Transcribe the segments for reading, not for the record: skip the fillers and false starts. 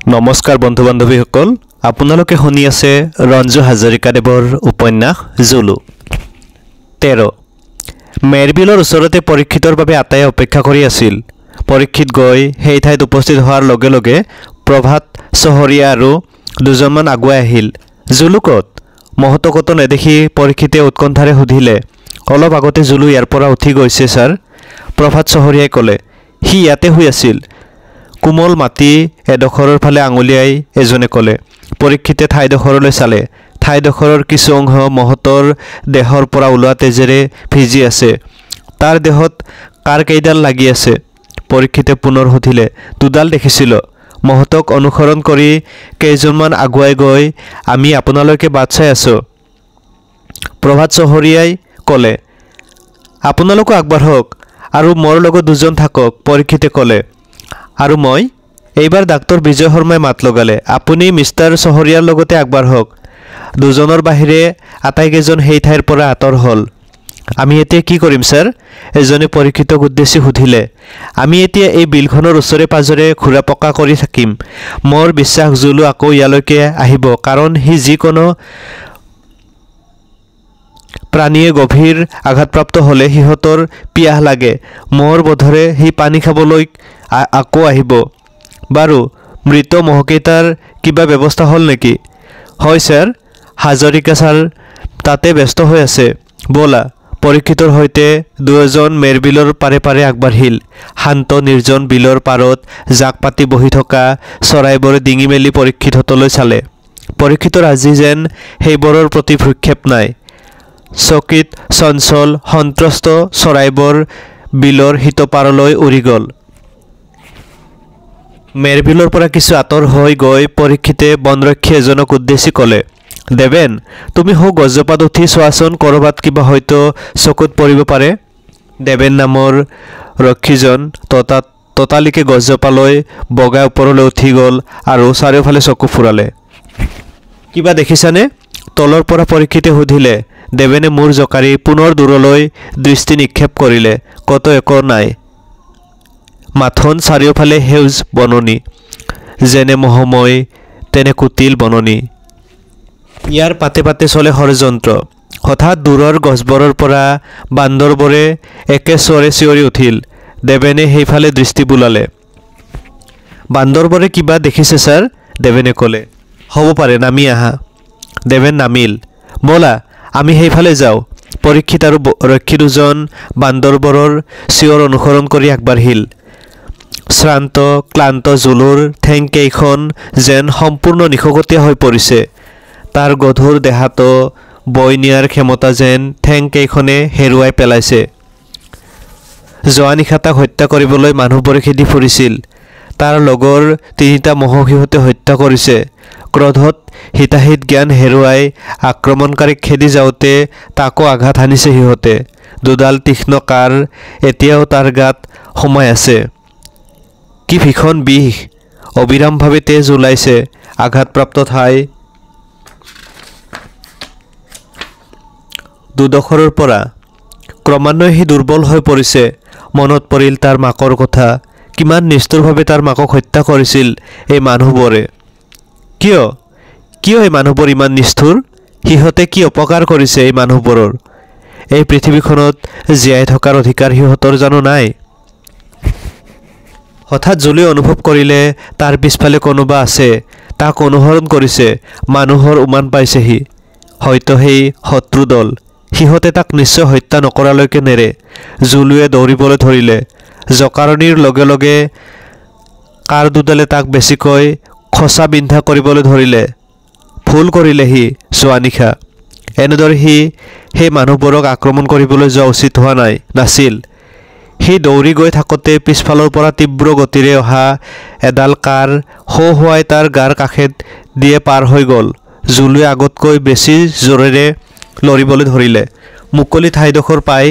নমস্কাৰ বন্ধু বান্ধৱীসকল, আপোনালোকে শুনি আছে ৰঞ্জু হাজৰিকাদেৱৰ উপন্যাস জুলু। 13 মেৰবিলৰ ওচৰতে পৰীক্ষিতৰ বাবে আটায়ে অপেক্ষা কৰি আছিল। পৰীক্ষিত গৈ সেই ঠাইত উপস্থিত হোৱাৰ লগে লগে প্ৰভাত চহৰীয়া আৰু দুজনমান আগুৱাই আহিল। জুলু ক'ত? মহতকতো নেদেখি পৰীক্ষিতে উৎকণ্ঠাৰে সুধিলে। অলপ আগতে জুলু ইয়াৰ পৰা উঠি গৈছে ছাৰ, প্ৰভাত চহৰীয়াই ক'লে। সি ইয়াতে শুই আছিল। কোমল মাটি এডোখৰৰ ফালে আঙুলিয়াই এজনে ক'লে। পৰীক্ষিতে ঠাইডোখৰলৈ চালে। ঠাইডোখৰৰ কিছু অংশ মহতৰ দেহৰ পৰা ওলোৱা তেজেৰে ভিজি আছে। তাৰ দেহত কাৰ কেইডাল লাগি আছে? পৰীক্ষিতে পুনৰ সুধিলে। দুডাল দেখিছিলোঁ। মহতক অনুসৰণ কৰি কেইজনমান আগুৱাই গৈ আমি আপোনালৈকে বাট চাই আছোঁ। প্ৰভাত চহৰীয়াই ক'লে। আপোনালোকো আগবাঢ়ক আৰু মোৰ লগত দুজন থাকক, পৰীক্ষিতে ক'লে। আৰু মই? এইবাৰ ডাক্তৰ বিজয় শৰ্মাই মাত লগালে। আপুনি মিষ্টাৰ চহৰীয়াৰ লগতে আগবাঢ়ক। দুজনৰ বাহিৰে আটাইকেইজন সেই ঠাইৰ পৰা আঁতৰ হ'ল। আমি এতিয়া কি কৰিম ছাৰ? এজনে পৰীক্ষিতক উদ্দেশ্যি সুধিলে। আমি এতিয়া এই বিলখনৰ ওচৰে পাজৰে ঘূৰা পকা কৰি থাকিম। মোৰ বিশ্বাস জুলু আকৌ ইয়ালৈকে আহিব, কাৰণ সি যিকোনো প্ৰাণীয়ে গভীৰ আঘাতপ্ৰাপ্ত হ'লে সিহঁতৰ পিয়াহ লাগে। মোৰ বোধৰে সি পানী খাবলৈ আকৌ আহিব। বাৰু, মৃত মহকেইটাৰ কিবা ব্যৱস্থা হ'ল নেকি? হয় ছাৰ, হাজৰিকা ছাৰ তাতে ব্যস্ত হৈ আছে। ব'লা। পৰীক্ষিতৰ সৈতে দুয়োজন মেৰবিলৰ পাৰে পাৰে আগবাঢ়িল। শান্ত নিৰ্জন বিলৰ পাৰত জাক পাতি বহি থকা চৰাইবোৰে ডিঙি মেলি পৰীক্ষিতলৈ চালে। পৰীক্ষিতৰ আজি যেন সেইবোৰৰ প্ৰতি ভ্ৰক্ষেপ নাই। চকিত চঞ্চল সন্ত্ৰস্ত চৰাইবোৰ বিলৰ সিটোপাৰলৈ উৰি গ'ল। মেৰবিলৰ পৰা কিছু আঁতৰ হৈ গৈ পৰীক্ষিতে বনৰক্ষী এজনক উদ্দেশ্যি ক'লে। দেৱেন, তুমি সৌ গছজোপাত উঠি চোৱাচোন, ক'ৰবাত কিবা হয়তো চকুত পৰিব পাৰে। দেৱেন নামৰ ৰক্ষীজন ততালিকে গছজোপালৈ বগাই ওপৰলৈ উঠি গ'ল আৰু চাৰিওফালে চকু ফুৰালে। কিবা দেখিছানে? তলৰ পৰা পৰীক্ষিতে সুধিলে। দেৱেনে মূৰ জোকাৰি পুনৰ দূৰলৈ দৃষ্টি নিক্ষেপ কৰিলে। ক'তো একো নাই। মাথোন চাৰিওফালে সেউজ বননি, যেনে মহময় তেনে কুটিল বননি। ইয়াৰ পাতে পাতে চলে ষড়যন্ত্ৰ। হঠাৎ দূৰৰ গছবোৰৰ পৰা বান্দৰবোৰে একে স্বৰে চিঞৰি উঠিল। দেৱেনে সেইফালে দৃষ্টি বুলালে। বান্দৰবোৰে কিবা দেখিছে ছাৰ, দেৱেনে ক'লে। হ'ব পাৰে, নামি আহা। দেৱেন নামিল। ব'লা, আমি সেইফালে যাওঁ। পৰীক্ষিত আৰু ৰক্ষী দুজন বান্দৰবোৰৰ চিঞৰ অনুসৰণ কৰি আগবাঢ়িল। শ্ৰান্ত ক্লান্ত জুলুৰ ঠেংকেইখন যেন সম্পূৰ্ণ নিশকতীয়া হৈ পৰিছে। তাৰ গধুৰ দেহাটো বৈ নিয়াৰ ক্ষমতা যেন ঠেংকেইখনে হেৰুৱাই পেলাইছে। যোৱা নিশা তাক হত্যা কৰিবলৈ মানুহবোৰে খেদি ফুৰিছিল। তাৰ লগৰ তিনিটা মহক সিহঁতে হত্যা কৰিছে। ক্ৰোধত হিতাহিত জ্ঞান হেৰুৱাই আক্ৰমণকাৰীক খেদি যাওঁতে তাকো আঘাত হানিছে সিহঁতে। দুডাল তীক্ষ্ণ কাঁড় এতিয়াও তাৰ গাত সোমাই আছে। কি ভীষণ বিষ! অবিৰামভাৱে তেজ ওলাইছে। আঘাতপ্ৰাপ্ত ঠাই দুডোখৰৰ পৰা। ক্ৰমান্বয়ে সি দুৰ্বল হৈ পৰিছে। মনত পৰিল তাৰ মাকৰ কথা। কিমান নিষ্ঠুৰভাৱে তাৰ মাকক হত্যা কৰিছিল এই মানুহবোৰে। কিয় এই মানুহবোৰ ইমান নিষ্ঠুৰ? সিহঁতে কি অপকাৰ কৰিছে এই মানুহবোৰৰ? এই পৃথিৱীখনত জীয়াই থকাৰ অধিকাৰ সিহঁতৰ জানো নাই? হঠাৎ জুলুৱে অনুভৱ কৰিলে তাৰ পিছফালে কোনোবা আছে। তাক অনুসৰণ কৰিছে। মানুহৰ উমান পাইছে সি। হয়তো সেই শত্ৰু দল। সিহঁতে তাক নিশ্চয় হত্যা নকৰালৈকে নেৰে। জুলুৱে দৌৰিবলৈ ধৰিলে। জকাৰণিৰ লগে লগে কাঁড় দুডালে তাক বেছিকৈ খোচা বিন্ধা কৰিবলৈ ধৰিলে। ভুল কৰিলে সি যোৱা নিশা। এনেদৰে সি সেই মানুহবোৰক আক্ৰমণ কৰিবলৈ যোৱা উচিত হোৱা নাছিল। সি দৌৰি গৈ থাকোঁতে পিছফালৰ পৰা তীব্ৰ গতিৰে অহা এডাল কাঁড় হোৱাই তাৰ গাৰ কাষে দিয়ে পাৰ হৈ গ'ল। জুলুৱে আগতকৈ বেছি জোৰেৰে লৰিবলৈ ধৰিলে। মুকলি ঠাইডোখৰ পাই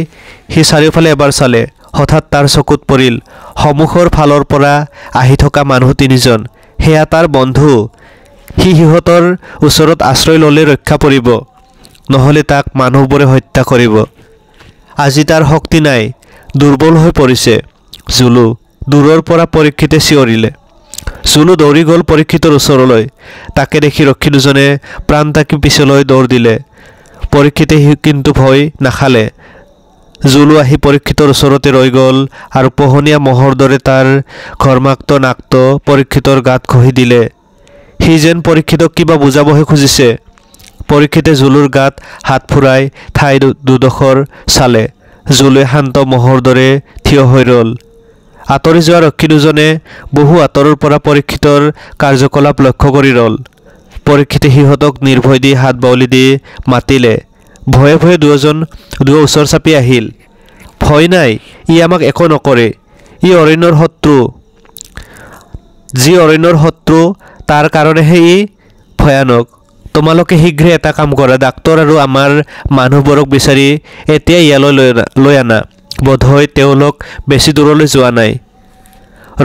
সি চাৰিওফালে এবাৰ চালে। হঠাৎ তাৰ চকুত পৰিল সন্মুখৰ ফালৰ পৰা আহি থকা মানুহ তিনিজন। সেয়া তাৰ বন্ধু। সি সিহঁতৰ ওচৰত আশ্ৰয় ল'লে ৰক্ষা পৰিব, নহ'লে তাক মানুহবোৰে হত্যা কৰিব। আজি তাৰ শক্তি নাই, দুৰ্বল হৈ পৰিছে। জুলু, দূৰৰ পৰা পৰীক্ষিতে চিঞৰিলে। জুলু দৌৰি গ'ল পৰীক্ষিতৰ ওচৰলৈ। তাকে দেখি ৰক্ষী দুজনে প্ৰাণ তাকি পিছলৈ দৌৰ দিলে। পৰীক্ষিতে কিন্তু ভয় নাখালে। জুলু আহি পৰীক্ষিতৰ ওচৰতে ৰৈ গ'ল আৰু পোহনীয়া মহৰ দৰে তাৰ ঘৰ্মাক্ত নাকটো পৰীক্ষিতৰ গাত ঘঁহি দিলে। সি যেন পৰীক্ষিতক কিবা বুজাবহে খুজিছে। পৰীক্ষিতে জুলুৰ গাত হাত ফুৰাই ঠাই দুডোখৰ চালে। জুলুৱে শান্ত মহৰ দৰে থিয় হৈ ৰ'ল। আঁতৰি যোৱা ৰক্ষী দুজনে বহু আঁতৰৰ পৰা পৰীক্ষিতৰ কাৰ্যকলাপ লক্ষ্য কৰি ৰ'ল। পৰীক্ষিতে সিহঁতক নিৰ্ভয় দি হাত বাউলি দি মাতিলে। ভয়ে ভয়ে দুয়ো ওচৰ চাপি আহিল। ভয় নাই, ই আমাক একো নকৰে। ই অৰণ্যৰ শত্ৰু। যি অৰণ্যৰ শত্ৰু তাৰ কাৰণেহে ই ভয়ানক। তোমালোকে শীঘ্ৰে এটা কাম কৰা, ডাক্তৰ আৰু আমাৰ মানুহবোৰক বিচাৰি এতিয়া ইয়ালৈ লৈ আনা। বোধহয় তেওঁলোক বেছি দূৰলৈ যোৱা নাই।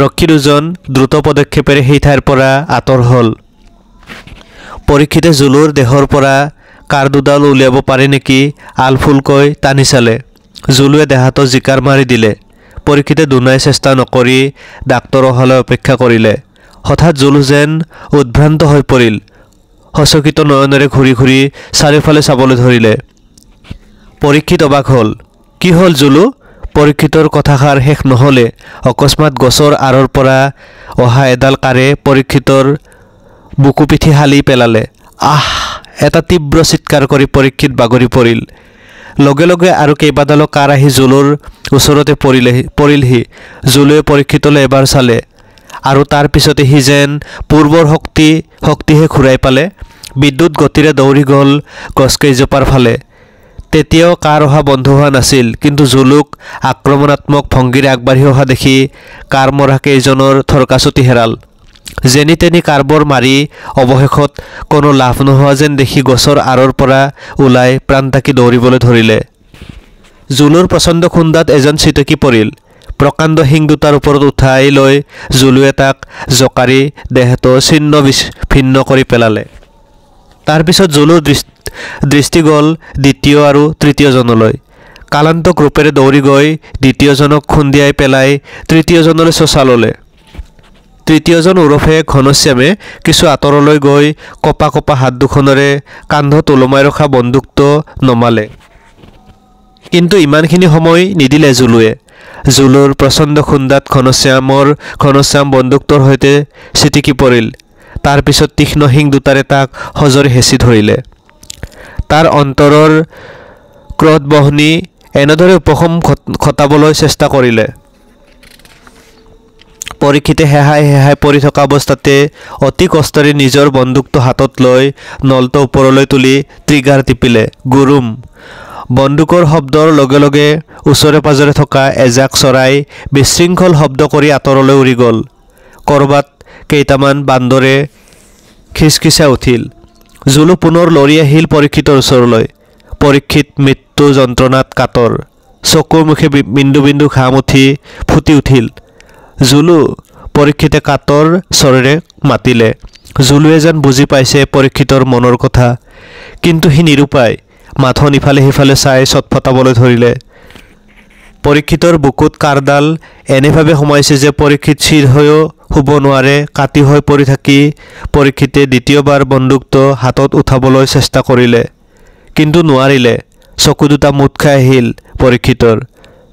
ৰক্ষী দুজন দ্ৰুত পদক্ষেপেৰে সেই ঠাইৰ পৰা আঁতৰ হ'ল। পৰীক্ষিতে জুলুৰ দেহৰ পৰা কাঁড় দুডাল উলিয়াব পাৰে নেকি আলফুলকৈ টানি চালে। জুলুৱে দেহাটো জিকাৰ মাৰি দিলে। পৰীক্ষিতে দুনাই চেষ্টা নকৰি ডাক্তৰ অহালৈ অপেক্ষা কৰিলে। হঠাৎ জুলু যেন উদ্ভ্ৰান্ত হৈ পৰিল। সচকিত নয়নেৰে ঘূৰি ঘূৰি চাৰিওফালে চাবলৈ ধৰিলে। পৰীক্ষিত অবাক হ'ল। কি হ'ল জুলু? পৰীক্ষিতৰ কথাষাৰ শেষ নহ'লে অকস্মাত গছৰ আঁৰৰ পৰা অহা এডাল কাঁড়ে পৰীক্ষিতৰ বুকু পিঠি হালি পেলালে। আহ! এটা তীব্ৰ চিৎকাৰ কৰি পৰীক্ষিত বাগৰি পৰিল। লগে লগে আৰু কেইবাডালো কাঁড় আহি জুলুৰ ওচৰতে পৰিলহি। জুলুৱে পৰীক্ষিতলৈ এবাৰ চালে আৰু তাৰ পিছতে সি যেন পূৰ্বৰ শক্তিহে ঘূৰাই পালে। বিদ্যুৎ গতিৰে দৌৰি গ'ল গছকেইজোপাৰ ফালে। তেতিয়াও কাঁড় অহা বন্ধ হোৱা নাছিল, কিন্তু জুলুক আক্ৰমণাত্মক ভংগীৰে আগবাঢ়ি অহা দেখি কাঁড় মৰা কেইজনৰ থৰকাচুটি হেৰাল। যেনি তেনি কাঁড়বোৰ মাৰি অৱশেষত কোনো লাভ নোহোৱা যেন দেখি গছৰ আঁৰৰ পৰা ওলাই প্ৰাণ তাকি দৌৰিবলৈ ধৰিলে। জুলুৰ প্ৰচণ্ড খুন্দাত এজন ছিটকি পৰিল। প্ৰকাণ্ড শিং দুটাৰ ওপৰত উঠাই লৈ জুলুৱে তাক জোকাৰি দেহটো ছিন্ন ভিন্ন কৰি পেলালে। তাৰপিছত জুলুৰ দৃষ্টি গ'ল দ্বিতীয় আৰু তৃতীয়জনলৈ। কালান্তক ৰূপেৰে দৌৰি গৈ দ্বিতীয়জনক খুন্দিয়াই পেলাই তৃতীয়জনলৈ চোচা ল'লে। তৃতীয়জন ওৰফে ঘনশ্যামে কিছু আঁতৰলৈ গৈ কপা কপা হাত দুখনেৰে কান্ধত ওলমাই ৰখা বন্দুকটো নমালে। কিন্তু ইমানখিনি সময় নিদিলে জুলুৱে। জুলুৰ প্ৰচণ্ড খুন্দাত ঘনশ্যাম বন্দুকটোৰ সৈতে ছিটিকি পৰিল। তাৰ পিছত তীক্ষ্ণ শিং দুটাৰে তাক সজৰি হেঁচি ধৰিলে। তাৰ অন্তৰৰ ক্ৰোধবহ্নি এনেদৰে উপশম ঘটাবলৈ চেষ্টা কৰিলে। পৰীক্ষিতে হেহাই হেহাই পৰি থকা অৱস্থাতে অতি কষ্টেৰে নিজৰ বন্দুকটো হাতত লৈ নলটো ওপৰলৈ তুলি ট্ৰিগাৰ টিপিলে। গুৰুম! বন্দুকৰ শব্দৰ লগে লগে ওচৰে পাজৰে থকা এজাক চৰাই বিশৃংখল শব্দ কৰি আঁতৰলৈ উৰি গ'ল। ক'ৰবাত কেইটামান বান্দৰে খিচখিচাই উঠিল। জুলু পুনৰ লৰি আহিল পৰীক্ষিতৰ ওচৰলৈ। পৰীক্ষিত মৃত্যু যন্ত্ৰণাত কাতৰ। চকুৰ মুখে বিন্দু বিন্দু ঘাম ফুটি উঠিল। জুলু! পৰীক্ষিতে কাতৰ স্বৰেৰে মাতিলে। জুলুৱে যেন বুজি পাইছে পৰীক্ষিতৰ মনৰ কথা, কিন্তু সি নিৰুপায়। মাথোন ইফালে সিফালে চাই চটফটাবলৈ ধৰিলে। পৰীক্ষিতৰ বুকুত কাঁড়ডাল এনেভাৱে সোমাইছে যে পৰীক্ষিত চিৰ হৈও শুব নোৱাৰে। কাটি হৈ পৰি থাকি পৰীক্ষিতে দ্বিতীয়বাৰ বন্দুকটো হাতত উঠাবলৈ চেষ্টা কৰিলে, কিন্তু নোৱাৰিলে। চকু দুটা মুঠ খাই আহিল পৰীক্ষিতৰ।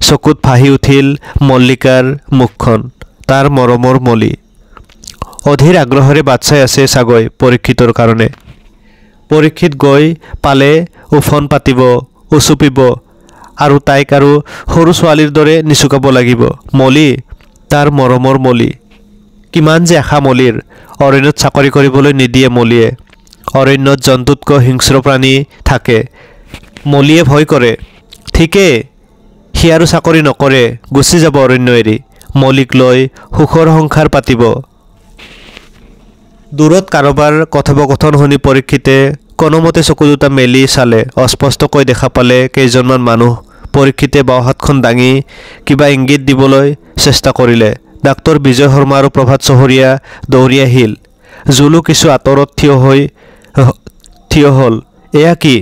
চকুত ভাহি উঠিল মল্লিকাৰ মুখখন, তাৰ মৰমৰ মলি। অধীৰ আগ্ৰহেৰে বাট চাই আছে চাগৈ পৰীক্ষিতৰ কাৰণে। পৰীক্ষিত গৈ পালে উফন পাতিব, উচুপিব আৰু তাইক আৰু সৰু ছোৱালীৰ দৰে নিচুকাব লাগিব। মলি, তাৰ মৰমৰ মলি। কিমান যে আশা মলিৰ। অৰণ্যত চাকৰি কৰিবলৈ নিদিয়ে মলিয়ে। অৰণ্যত জন্তুতকৈ হিংস্ৰ প্ৰাণী থাকে। মলিয়ে ভয় কৰে। ঠিকেই, সি আৰু চাকৰি নকৰে, গুচি যাব অৰণ্য এৰি। মলিক লৈ সুখৰ সংসাৰ পাতিব। দূৰত কাৰোবাৰ কথোপকথন শুনি পৰীক্ষিতে কোনোমতে চকু দুটা মেলি চালে। অস্পষ্টকৈ দেখা পালে কেইজনমান মানুহ। পৰীক্ষিতে বাওঁ হাতখন দাঙি কিবা ইংগিত দিবলৈ চেষ্টা কৰিলে। ডাক্তৰ বিজয় শৰ্মা আৰু প্ৰভাত চহৰীয়া দৌৰি আহিল। জুলু কিছু আঁতৰত থিয় হ'ল। এয়া কি?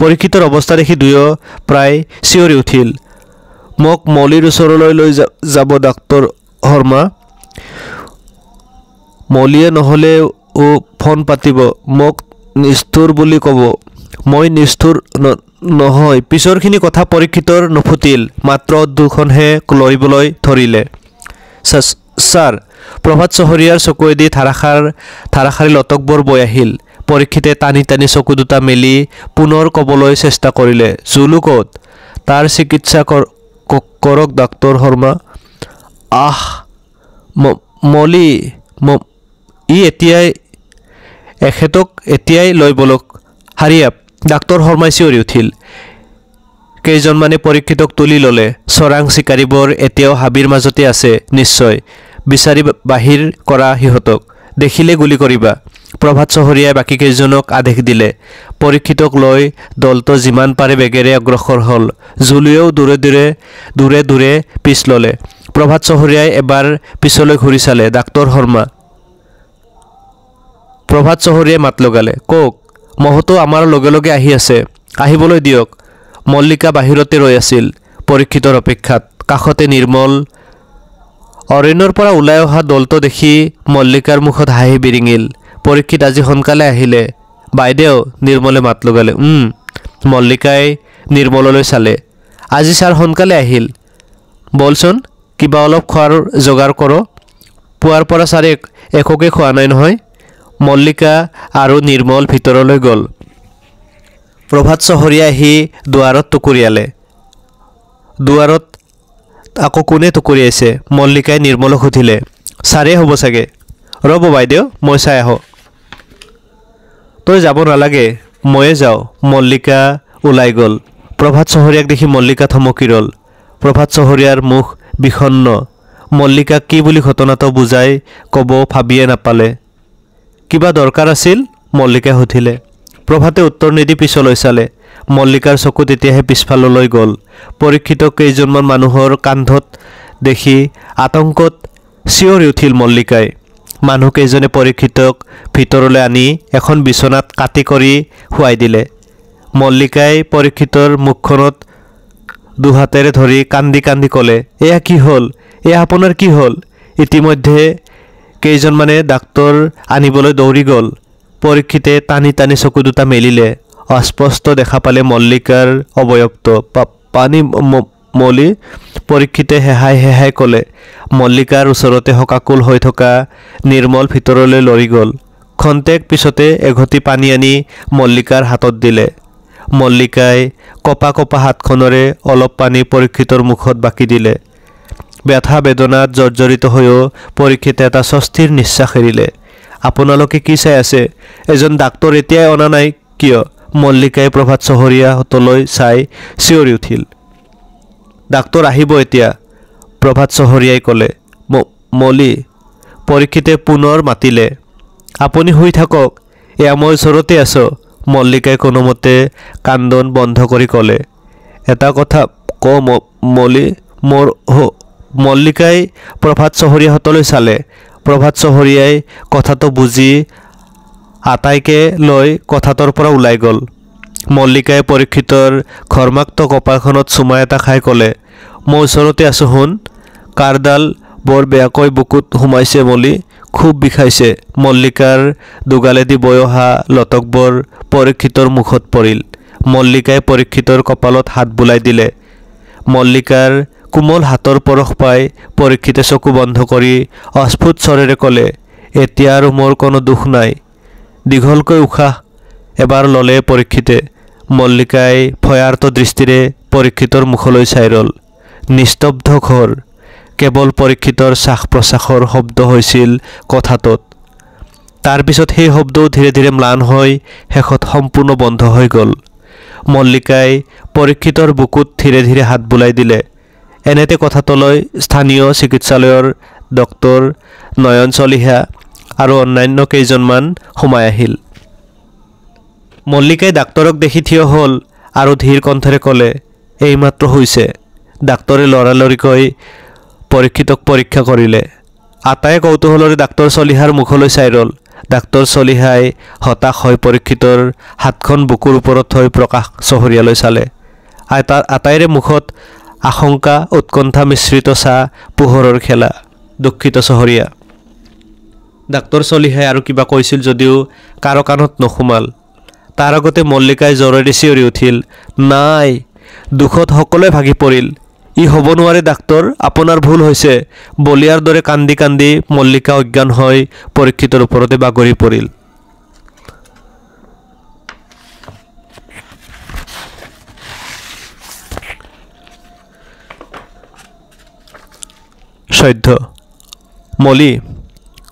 পৰীক্ষিতৰ অৱস্থা দেখি দুয়ো প্ৰায় চিঞৰি উঠিল। মোক মলিৰ ওচৰলৈ লৈ যাব ডাক্তৰ শৰ্মা। মলিয়ে নহ'লে ফোন পাতিব, মোক নিষ্ঠুৰ বুলি ক'ব। মই নিষ্ঠুৰ নহয়। পিছৰখিনি কথা পৰীক্ষিতৰ নুফুটিল, মাত্ৰ দুখনহে লৰিবলৈ ধৰিলে। ছাৰ, প্ৰভাত চহৰীয়াৰ চকুৱেদি ধাৰাসাৰি লটকবোৰ বৈ আহিল। পৰীক্ষিতে টানি টানি চকু দুটা মেলি পুনৰ ক'বলৈ চেষ্টা কৰিলে। জুলু ক'ত? তাৰ চিকিৎসা কৰক ডাক্তৰ শৰ্মা। আহ, মলি এখেতক এতিয়াই লৈ বলক। হাৰিয়াপ, ডাক্তৰ শৰ্মাই চিঞৰি উঠিল। কেইজনমানে পৰীক্ষিতক তুলি ল'লে। চৰাং চিকাৰীবোৰ এতিয়াও হাবিৰ মাজতে আছে নিশ্চয়। বিচাৰি বাহিৰ কৰা সিহঁতক। দেখিলে গুলী কৰিবা। প্ৰভাত চহৰীয়াই বাকীকেইজনক আদেশ দিলে। পৰীক্ষিতক লৈ দলটো যিমান পাৰে বেগেৰে অগ্ৰসৰ হ'ল। জুলুৱেও দূৰে দূৰে পিছ ল'লে। প্ৰভাত চহৰীয়াই এবাৰ পিছলৈ ঘূৰি চালে। ডাক্তৰ শৰ্মা। প্ৰভাত চহৰীয়াই মাত লগালে। কওক। মহতো আমাৰ লগে লগে আহি আছে, আহিবলৈ দিয়ক। মল্লিকা বাহিৰতে ৰৈ আছিল পৰীক্ষিতৰ অপেক্ষাত। কাষতে নিৰ্মল। অৰণ্যৰ পৰা ওলাই অহা দলটো দেখি মল্লিকাৰ মুখত হাঁহি বিৰিঙিল। পৰীক্ষিত আজি সোনকালে আহিলে বাইদেউ, নিৰ্মলে মাত লগালে। মল্লিকাই নিৰ্মললৈ চালে। আজি ছাৰ সোনকালে আহিল। বলচোন কিবা অলপ খোৱাৰ যোগাৰ কৰ। পুৱাৰ পৰা ছাৰে একোকে খোৱা নাই নহয়। মল্লিকা আৰু নিৰ্মল ভিতৰলৈ গ'ল। প্ৰভাত চহৰীয়া আহি দুৱাৰত টুকুৰিয়ালে। দুৱাৰত আকৌ কোনে টুকুৰিয়াইছে? মল্লিকাই নিৰ্মলক সুধিলে। ছাৰে হ'ব চাগে। ৰ'ব বাইদেউ, মই চাই আহোঁ। তই যাব নালাগে, ময়ে যাওঁ। মল্লিকা ওলাই গ'ল। প্ৰভাত চহৰীয়াক দেখি মল্লিকা থমকি ৰ'ল। প্ৰভাত চহৰীয়াৰ মুখ বিষণ্ণ। মল্লিকাক কি বুলি ঘটনাটো বুজাই ক'ব ভাবিয়ে নাপালে। কিবা দৰকাৰ আছিল? মল্লিকাই সুধিলে। প্ৰভাতে উত্তৰ নিদি পিছলৈ চালে। মল্লিকাৰ চকু তেতিয়াহে পিছফাললৈ গ'ল। পৰীক্ষিতক কেইজনমান মানুহৰ কান্ধত দেখি আতংকত চিঞৰি উঠিল মল্লিকাই। মানুহকেইজনে পৰীক্ষিতক ভিতৰলৈ আনি এখন বিচনাত কাটি কৰি শুৱাই দিলে। মল্লিকাই পৰীক্ষিতৰ মুখখনত দুহাতেৰে ধৰি কান্দি কান্দি ক'লে, এয়া কি হ'ল? এয়া আপোনাৰ কি হ'ল? ইতিমধ্যে কেইজনমানে ডাক্তৰ আনিবলৈ দৌৰি গ'ল। পৰীক্ষিতে টানি টানি চকু দুটা মেলিলে। অস্পষ্ট দেখা পালে মল্লিকাৰ অৱয়বটো। পানী মলি? পৰীক্ষিতে হেহাই ক'লে। মল্লিকাৰ ওচৰতে শকাকুল হৈ থকা নিৰ্মল ভিতৰলৈ লৰি গ'ল। খন্তেক পিছতে এঘটি পানী আনি মল্লিকাৰ হাতত দিলে। মল্লিকাই কপা কপা হাতখনেৰে অলপ পানী পৰীক্ষিতৰ মুখত বাকি দিলে। ব্যথা বেদনাত জৰ্জৰিত হৈও পৰীক্ষিতে এটা স্বস্তিৰ নিশ্বাস এৰিলে। আপোনালোকে কি চাই আছে? এজন ডাক্তৰ এতিয়াই অনা নাই কিয়? মল্লিকাই প্ৰভাত চহৰীয়াহঁতলৈ চাই চিঞৰি উঠিল। ডাক্তৰ আহিব এতিয়া, প্ৰভাত চহৰীয়াই ক'লে। মলি? পৰীক্ষিতে পুনৰ মাতিলে। আপুনি শুই থাকক, এয়া মই ওচৰতে আছোঁ। মল্লিকাই কোনোমতে কান্দন বন্ধ কৰি ক'লে। এটা কথা কওঁ মলি, মোৰ মল্লিকাই প্ৰভাত চহৰীয়াহঁতলৈ চালে। প্ৰভাত চহৰীয়াই কথাটো বুজি আটাইকে লৈ কোঠাটোৰ পৰা ওলাই গ'ল। মল্লিকাই পৰীক্ষিতৰ ঘৰ্মাক্ত কপালখনত চুমা এটা খাই ক'লে, মই ওচৰতে আছোঁ শুন। কাঁড়ডাল বৰ বেয়াকৈ বুকুত সোমাইছে মলি, খুব বিষাইছে। মল্লিকাৰ দুগালেদি বৈ অহা লটকবোৰ পৰীক্ষিতৰ মুখত পৰিল। মল্লিকাই পৰীক্ষিতৰ কপালত হাত বুলাই দিলে। মল্লিকাৰ কোমল হাতৰ পৰশ পাই পৰীক্ষিতে চকু বন্ধ কৰি অস্ফুট স্বৰেৰে ক'লে, এতিয়া আৰু মোৰ কোনো দুখ নাই। দীঘলকৈ উশাহ এবাৰ ল'লে পৰীক্ষিতে। মল্লিকাই ভয়াৰ্ত দৃষ্টিৰে পৰীক্ষিতৰ মুখলৈ চাই ৰ'ল। নিস্তব্ধ ঘৰ। কেৱল পৰীক্ষিতৰ শ্বাস প্ৰশ্বাসৰ শব্দ হৈছিল কোঠাটোত। তাৰপিছত সেই শব্দও ধীৰে ধীৰে ম্লান হৈ শেষত সম্পূৰ্ণ বন্ধ হৈ গ'ল। মল্লিকাই পৰীক্ষিতৰ বুকুত ধীৰে ধীৰে হাত বুলাই দিলে। এনেতে কোঠাটোলৈ স্থানীয় চিকিৎসালয়ৰ ডক্তৰ নয়ন চলিহা আৰু অন্যান্য কেইজনমান সোমাই আহিল। মল্লিকাই ডাক্তৰক দেখি থিয় হ'ল আৰু ধীৰ কণ্ঠৰে ক'লে, এইমাত্ৰ হৈছে। ডাক্তৰে লৰালৰিকৈ পৰীক্ষিতক পৰীক্ষা কৰিলে। আটাইয়ে কৌতূহলৰে ডাক্তৰ চলিহাৰ মুখলৈ চাই ৰ'ল। ডাক্তৰ চলিহাই হতাশ হৈ পৰীক্ষিতৰ হাতখন বুকুৰ ওপৰত থৈ প্ৰকাশ চহৰীয়ালৈ চালে। আটাইৰে মুখত আশংকা উৎকণ্ঠা মিশ্ৰিত ছাঁ পোহৰৰ খেলা। দুখিত চহৰীয়া। ডাক্তৰ চলিহাই আৰু কিবা কৈছিল যদিও কাৰো কাণত নোসোমাল। তাৰ আগতে মল্লিকাই জ্বৰেৰে চিঞৰি উঠিল, নাই। দুখত সকলোৱে ভাগি পৰিল। ই হ'ব নোৱাৰে ডাক্তৰ, আপোনাৰ ভুল হৈছে। বলিয়াৰ দৰে কান্দি কান্দি মল্লিকা অজ্ঞান হৈ পৰীক্ষিতৰ ওপৰতে বাগৰি পৰিল। চৈধ্য। মলি,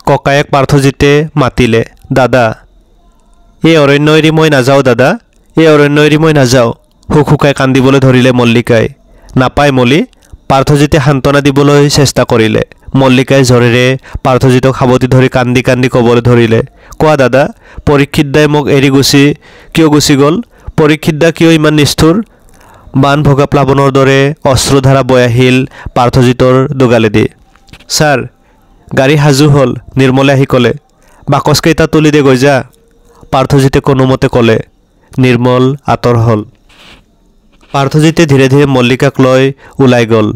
ককায়েক পাৰ্থজিতে মাতিলে, দাদা। এই অৰণ্য এৰি মই নাযাওঁ দাদা, এই অৰণ্য এৰি মই নাযাওঁ। হুকহুকাই কান্দিবলৈ ধৰিলে মল্লিকাই। নাপায় মলি, পাৰ্থজিতে সান্তনা দিবলৈ চেষ্টা কৰিলে। মল্লিকাই জ্বৰেৰে পাৰ্থজিতক সাৱটি ধৰি কান্দি কান্দি ক'বলৈ ধৰিলে, কোৱা দাদা, পৰীক্ষিত দাই মোক এৰি কিয় গুচি গ'ল? পৰীক্ষিত দা কিয় ইমান নিষ্ঠুৰ? বান ভগা প্লাৱনৰ দৰে অশ্ৰুধাৰা বৈ আহিল পাৰ্থজিতৰ দুগালেদি। ছাৰ, গাড়ী সাজু হ'ল, নিৰ্মলে আহি ক'লে। বাকচকেইটা তুলি দে গৈ যা। পাৰ্থজিতে কোনোমতে ক'লে। নিৰ্মল আঁতৰ হ'ল। পাৰ্থজিতে ধীৰে ধীৰে মল্লিকাক লৈ ওলাই গ'ল।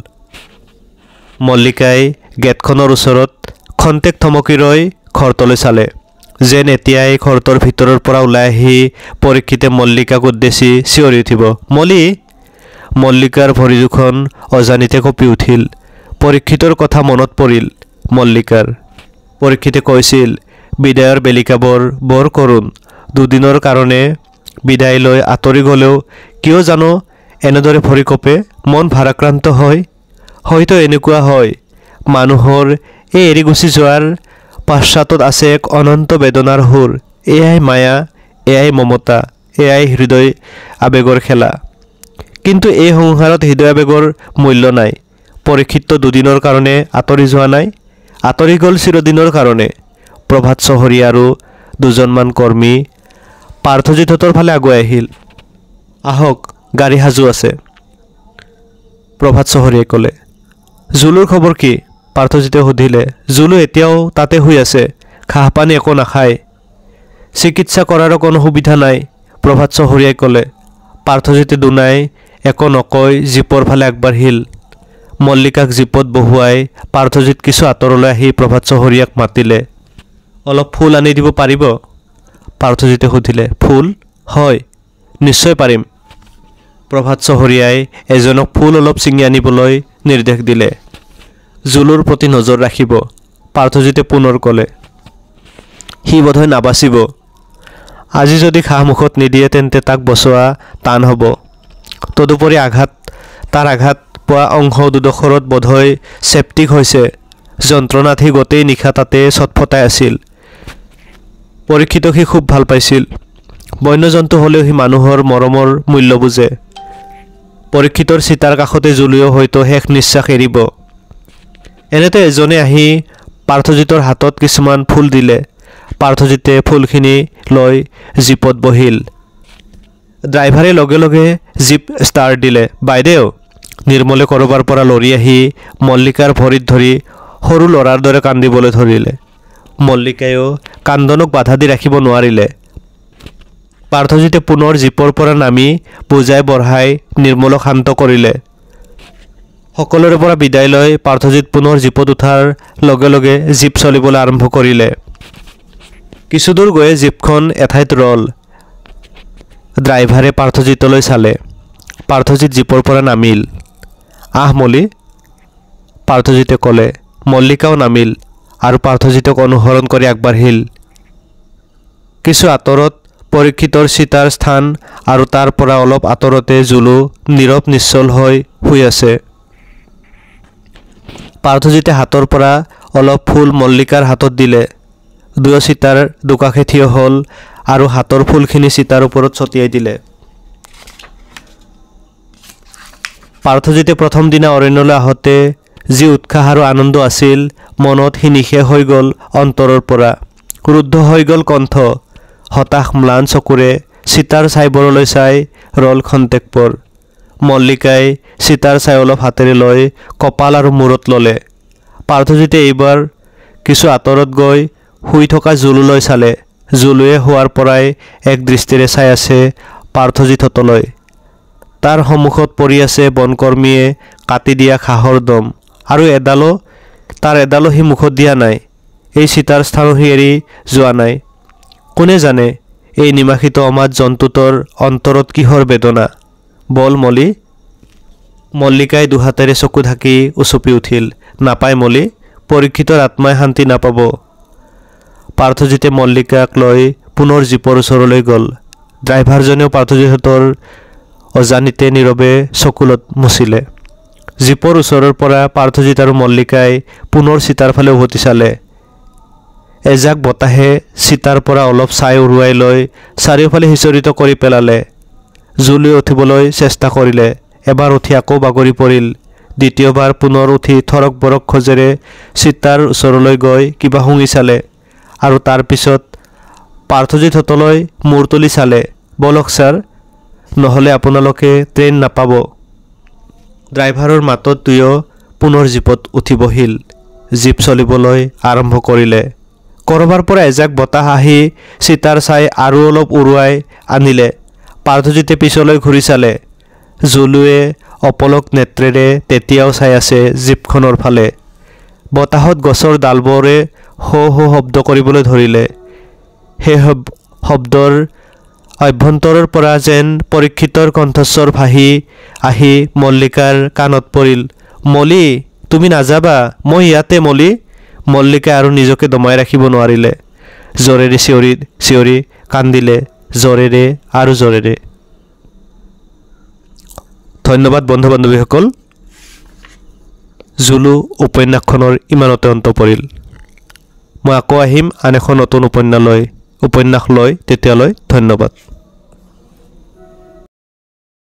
মল্লিকাই গেটখনৰ ওচৰত খন্তেক থমকি ৰৈ ঘৰটোলৈ চালে, যেন এতিয়াই ঘৰটোৰ ভিতৰৰ পৰা ওলাই আহি পৰীক্ষিতে মল্লিকাক উদ্দেশ্যি চিঞৰি উঠিব, মলি। মল্লিকাৰ ভৰি দুখন অজানিতে কঁপি উঠিল। পৰীক্ষিতৰ কথা মনত পৰিল মল্লিকাৰ। পৰীক্ষিতে কৈছিল, বিদায়ৰ বেলিকাবোৰ বৰ কৰোণ। দুদিনৰ কাৰণে বিদায় লৈ আঁতৰি গ'লেও কিয় জানো এনেদৰে ভৰি কঁপে, মন ভাৰাক্ৰান্ত হয়। হয়তো এনেকুৱা হয়, মানুহৰ এই এৰি গুচি যোৱাৰ পাশ্চাতত আছে এক অনন্ত বেদনাৰ সুৰ। এয়াই মায়া, এয়াই মমতা, এয়াই হৃদয় আৱেগৰ খেলা। কিন্তু এই সংসাৰত হৃদয় আৱেগৰ মূল্য নাই। পৰীক্ষিত দুদিনৰ কাৰণে আঁতৰি যোৱা নাই, আঁতৰি গ'ল চিৰদিনৰ কাৰণে। প্ৰভাত চহৰীয়া আৰু দুজনমান কৰ্মী পাৰ্থজিতহঁতৰ ফালে আগুৱাই আহিল। আহক, গাড়ী সাজু আছে, প্ৰভাত চহৰীয়াই ক'লে। জুলুৰ খবৰ কি? পাৰ্থজিতে সুধিলে। জুলু এতিয়াও তাতে শুই আছে, ঘাঁহ পানী একো নাখায়। চিকিৎসা কৰাৰো কোনো সুবিধা নাই, প্ৰভাত চহৰীয়াই ক'লে। পাৰ্থজিতে দুনাই একো নকৈ জীপৰ ফালে আগবাঢ়িল। মল্লিকাক জীপত বহুৱাই পাৰ্থজিত কিছু আঁতৰলৈ আহি প্ৰভাত চহৰীয়াক মাতিলে। অলপ ফুল আনি দিব পাৰিব? পাৰ্থজিতে সুধিলে। ফুল? হয়, নিশ্চয় পাৰিম। প্ৰভাত চহৰীয়াই এজনক ফুল অলপ ছিঙি আনিবলৈ নিৰ্দেশ দিলে। জুলুৰ প্ৰতি নজৰ ৰাখিব, পাৰ্থজিতে পুনৰ ক'লে। সি বোধহয় নাবাচিব। আজি যদি ঘাঁহ মুখত নিদিয়ে তেন্তে তাক বচোৱা টান হ'ব। তদুপৰি তাৰ আঘাত পোৱা অংশ দুডোখৰত বোধহয় চেপ্টিক হৈছে। যন্ত্ৰণাত সি গোটেই নিশা তাতে ছটফটাই আছিল। পৰীক্ষিতক সি খুব ভাল পাইছিল। বন্যজন্তু হ'লেও সি মানুহৰ মৰমৰ মূল্য বুজে। পৰীক্ষিতৰ চিতাৰ কাষতে জুলুৱেও হয়তো শেষ নিশ্বাস এৰিব। এনেতে এজনে আহি পাৰ্থজিতৰ হাতত কিছুমান ফুল দিলে। পাৰ্থজিতে ফুলখিনি লৈ জীপত বহিল। ড্ৰাইভাৰে লগে লগে জীপ ষ্টাৰ্ট দিলে। বাইদেউ, নিৰ্মলে ক'ৰবাৰ পৰা লৰি আহি মল্লিকাৰ ভৰিত ধৰি সৰু ল'ৰাৰ দৰে কান্দিবলৈ ধৰিলে। মল্লিকায়ো কান্দনক বাধা দি ৰাখিব নোৱাৰিলে। পাৰ্থজিতে পুনৰ জীপৰ পৰা নামি বুজাই বঢ়াই নিৰ্মলক শান্ত কৰিলে। সকলোৰে পৰা বিদায় লৈ পাৰ্থজিত পুনৰ জীপত উঠাৰ লগে লগে জীপ চলিবলৈ আৰম্ভ কৰিলে। কিছুদূৰ গৈয়ে জীপখন এঠাইত ৰল। ড্ৰাইভাৰে পাৰ্থজিতলৈ চালে। পাৰ্থজিত জীপৰ পৰা নামিল। আহ মলি, পাৰ্থজিতে ক'লে। মল্লিকাও নামিল আৰু পাৰ্থজিতক অনুসৰণ কৰি আগবাঢ়িল। কিছু আঁতৰত পৰীক্ষিতৰ চিতাৰ স্থান আৰু তাৰ পৰা অলপ আঁতৰতে জুলু নীৰৱ নিশ্চল হৈ শুই আছে। পাৰ্থজিতে হাতৰ পৰা অলপ ফুল মল্লিকাৰ হাতত দিলে। দুয়ো চিতাৰ দুকাষে থিয় হ'ল আৰু হাতৰ ফুলখিনি চিতাৰ ওপৰত ছটিয়াই দিলে। পাৰ্থজিতে প্ৰথম দিনা অৰণ্যলৈ আহোঁতে যি উৎসাহ আৰু আনন্দ আছিল, মনত সি নিশেষ হৈ গ'ল অন্তৰৰ পৰা। ৰুদ্ধ হৈ গ'ল কণ্ঠ। হতাশ ম্লান চকুৰে চিতাৰ ছাইবোৰলৈ চাই ৰল খন্তেকপৰ। মল্লিকাই চিতাৰ ছাই অলপ হাতেৰে লৈ কপাল আৰু মূৰত ল'লে। পাৰ্থজিতে এইবাৰ কিছু আঁতৰত গৈ শুই থকা জুলুলৈ চালে। জুলুৱে শোৱাৰ পৰাই এক দৃষ্টিৰে চাই আছে পাৰ্থজিতহঁতলৈ। তাৰ সন্মুখত পৰি আছে বনকৰ্মীয়ে কাটি দিয়া ঘাঁহৰ দম, আৰু তাৰ এডালো সি মুখত দিয়া নাই। এই চিতাৰ স্থানহি এৰি যোৱা নাই। কোনে জানে এই নিমাষিত অমাত জন্তুটোৰ অন্তৰত কিহৰ বেদনা। বল মলি। মল্লিকাই দুহাতেৰে চকু ঢাকি উচপি উঠিল। নাপায় মলি, পৰীক্ষিতৰ আত্মাই শান্তি নাপাব। পাৰ্থজিতে মল্লিকাক লৈ পুনৰ জীপৰ ওচৰলৈ গ'ল। ড্ৰাইভাৰজনেও পাৰ্থজিতৰ অজানিতে নীৰৱে চকুলত মুচিলে। জীপৰ ওচৰৰ পৰা পাৰ্থজিত আৰু মল্লিকাই পুনৰ চিতাৰ ফালে উভতি চালে। এজাক বতাহে চিতাৰ পৰা অলপ ছাই উৰুৱাই লৈ চাৰিওফালে সিঁচৰিত কৰি পেলালে। জুলুৱে উঠিবলৈ চেষ্টা কৰিলে। এবাৰ উঠি আকৌ বাগৰি পৰিল। দ্বিতীয়বাৰ পুনৰ উঠি থৰক বৰক খোজেৰে চিতাৰ ওচৰলৈ গৈ কিবা শুঙি চালে আৰু তাৰ পিছত পাৰ্থজিতহঁতলৈ মূৰ তুলি চালে। বলক ছাৰ, নহ'লে আপোনালোকে ট্ৰেইন নাপাব। ড্ৰাইভাৰৰ মাতত দুয়ো পুনৰ জীপত উঠি বহিল। জীপ চলিবলৈ আৰম্ভ কৰিলে। ক'ৰবাৰ পৰা এজাক বতাহ আহি চিতাৰ ছাই আৰু অলপ উৰুৱাই আনিলে। পাৰ্থজিতে পিছলৈ ঘূৰি চালে। জুলুৱে অপলক নেত্ৰেৰে তেতিয়াও চাই আছে জীপখনৰ ফালে। বতাহত গছৰ ডালবোৰে হো হো শব্দ কৰিবলৈ ধৰিলে। সেই শব্দৰ অভ্যন্তৰৰ পৰা যেন পৰীক্ষিতৰ কণ্ঠস্বৰ ভাহি আহি মল্লিকাৰ কাণত পৰিল। মলি, তুমি নাযাবা, মই ইয়াতে মলি। মল্লিকাই আৰু নিজকে দমাই ৰাখিব নোৱাৰিলে। জোৰেৰে চিঞৰি কান্দিলে, জোৰেৰে আৰু জোৰেৰে। ধন্যবাদ বন্ধু বান্ধৱীসকল। জুলু উপন্যাসখনৰ ইমানতে অন্ত পৰিল। মই আকৌ আহিম আন এখন নতুন উপন্যাস লৈ। তেতিয়ালৈ ধন্যবাদ।